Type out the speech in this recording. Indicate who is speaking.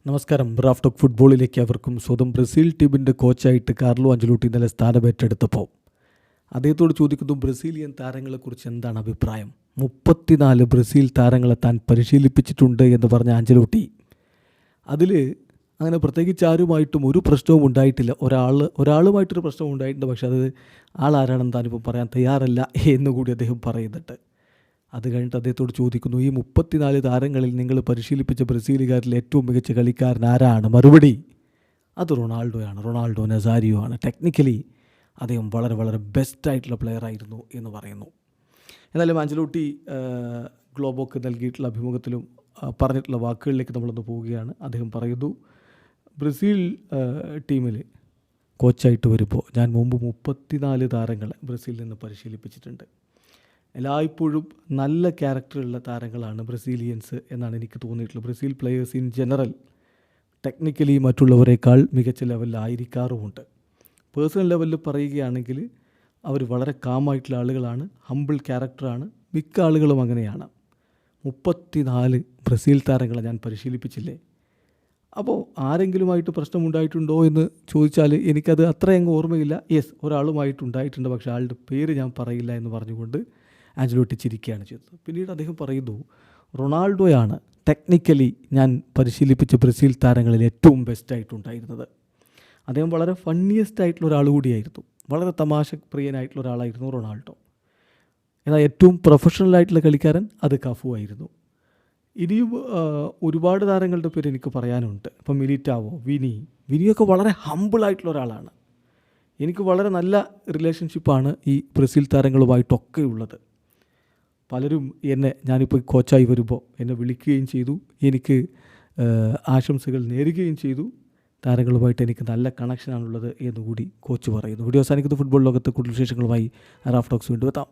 Speaker 1: നമസ്കാരം. Raf talk ഫുട്ബോളിലേക്ക് അവർക്കും സ്വന്തം ബ്രസീൽ ടീമിൻ്റെ കോച്ചായിട്ട് കാർലോ അഞ്ചലോട്ടി ഇന്നലെ സ്ഥാനമേറ്റെടുത്തപ്പോൾ അദ്ദേഹത്തോട് ചോദിക്കുന്നു, ബ്രസീലിയൻ താരങ്ങളെക്കുറിച്ച് എന്താണ് അഭിപ്രായം? 34 ബ്രസീൽ താരങ്ങളെ താൻ പരിശീലിപ്പിച്ചിട്ടുണ്ട് എന്ന് പറഞ്ഞ അഞ്ചലോട്ടി അതിൽ അങ്ങനെ പ്രത്യേകിച്ച് ആരുമായിട്ടും ഒരു പ്രശ്നവും ഉണ്ടായിട്ടില്ല. ഒരാളുമായിട്ടൊരു പ്രശ്നവും ഉണ്ടായിട്ടുണ്ട്, പക്ഷേ അത് ആളാരാണെന്ന് താനിപ്പം പറയാൻ തയ്യാറല്ല എന്നുകൂടി അദ്ദേഹം പറയുന്നുണ്ട്. അത് കഴിഞ്ഞിട്ട് അദ്ദേഹത്തോട് ചോദിക്കുന്നു, ഈ 34 താരങ്ങളിൽ നിങ്ങൾ പരിശീലിപ്പിച്ച ബ്രസീലുകാരിൽ ഏറ്റവും മികച്ച കളിക്കാരൻ ആരാണ്? മറുപടി അത് റൊണാൾഡോയാണ്, റൊണാൾഡോ നസാരിയോ ആണ്. ടെക്നിക്കലി അദ്ദേഹം വളരെ വളരെ ബെസ്റ്റായിട്ടുള്ള പ്ലെയറായിരുന്നു എന്ന് പറയുന്നു. എന്നാലും അഞ്ചലോട്ടി ഗ്ലോബോക്ക് നൽകിയിട്ടുള്ള അഭിമുഖത്തിലും പറഞ്ഞിട്ടുള്ള വാക്കുകളിലേക്ക് നമ്മളൊന്ന് പോവുകയാണ്. അദ്ദേഹം പറയുന്നു, ബ്രസീൽ ടീമിൽ കോച്ചായിട്ട് വരുമ്പോൾ ഞാൻ മുമ്പ് 34 താരങ്ങളെ ബ്രസീലിൽ നിന്ന് പരിശീലിപ്പിച്ചിട്ടുണ്ട്. എല്ലായ്പ്പോഴും നല്ല ക്യാരക്ടറുള്ള താരങ്ങളാണ് ബ്രസീലിയൻസ് എന്നാണ് എനിക്ക് തോന്നിയിട്ടുള്ളത്. Brazil players in general technically മറ്റുള്ളവരെക്കാൾ മികച്ച ലെവലിലായിരിക്കാറുമുണ്ട്. പേഴ്സണൽ ലെവലിൽ പറയുകയാണെങ്കിൽ അവർ വളരെ കാമായിട്ടുള്ള ആളുകളാണ്, ഹമ്പിൾ ക്യാരക്ടറാണ്. മിക്ക ആളുകളും അങ്ങനെയാണ്. 34 ബ്രസീൽ താരങ്ങളെ ഞാൻ പരിശീലിപ്പിച്ചില്ലേ. അപ്പോൾ ആരെങ്കിലുമായിട്ട് പ്രശ്നമുണ്ടായിട്ടുണ്ടോ എന്ന് ചോദിച്ചാൽ എനിക്കത് അത്രയങ്ങ് ഓർമ്മയില്ല. യെസ്, ഒരാളുമായിട്ടുണ്ടായിട്ടുണ്ട്, പക്ഷേ ആളുടെ പേര് ഞാൻ പറയില്ല എന്ന് പറഞ്ഞുകൊണ്ട് ആഞ്ചലോട്ടി ചിരിക്കുകയാണ് ചെയ്തത്. പിന്നീട് അദ്ദേഹം പറയുന്നു, റൊണാൾഡോയാണ് ടെക്നിക്കലി ഞാൻ പരിശീലിപ്പിച്ച ബ്രസീൽ താരങ്ങളിൽ ഏറ്റവും ബെസ്റ്റായിട്ടുണ്ടായിരുന്നത്. അദ്ദേഹം വളരെ ഫണ്ണിയസ്റ്റ് ആയിട്ടുള്ള ഒരാൾ കൂടിയായിരുന്നു. വളരെ തമാശ പ്രിയനായിട്ടുള്ള ഒരാളായിരുന്നു റൊണാൾഡോ. എന്നാൽ ഏറ്റവും പ്രൊഫഷണലായിട്ടുള്ള കളിക്കാരൻ അത് കഫു ആയിരുന്നു. ഇനിയും ഒരുപാട് താരങ്ങളുടെ പേര് എനിക്ക് പറയാനുണ്ട്. ഇപ്പം മിലിറ്റാവോ, വിനിയൊക്കെ വളരെ ഹമ്പിളായിട്ടുള്ള ഒരാളാണ്. എനിക്ക് വളരെ നല്ല റിലേഷൻഷിപ്പാണ് ഈ ബ്രസീൽ താരങ്ങളുമായിട്ടൊക്കെ ഉള്ളത്. പലരും ഞാനിപ്പോൾ കോച്ചായി വരുമ്പോൾ എന്നെ വിളിക്കുകയും ചെയ്തു, എനിക്ക് ആശംസകൾ നേരുകയും ചെയ്തു. താരങ്ങളുമായിട്ട് എനിക്ക് നല്ല കണക്ഷനാണുള്ളത് എന്നുകൂടി കോച്ച് പറയുന്നു. വീഡിയോ അവസാനിക്കുന്ന ഫുട്ബോൾ ലോകത്ത് കൂടുതൽ വിശേഷങ്ങളുമായി റാഫ് ടോക്സ് വീണ്ടും എത്താം.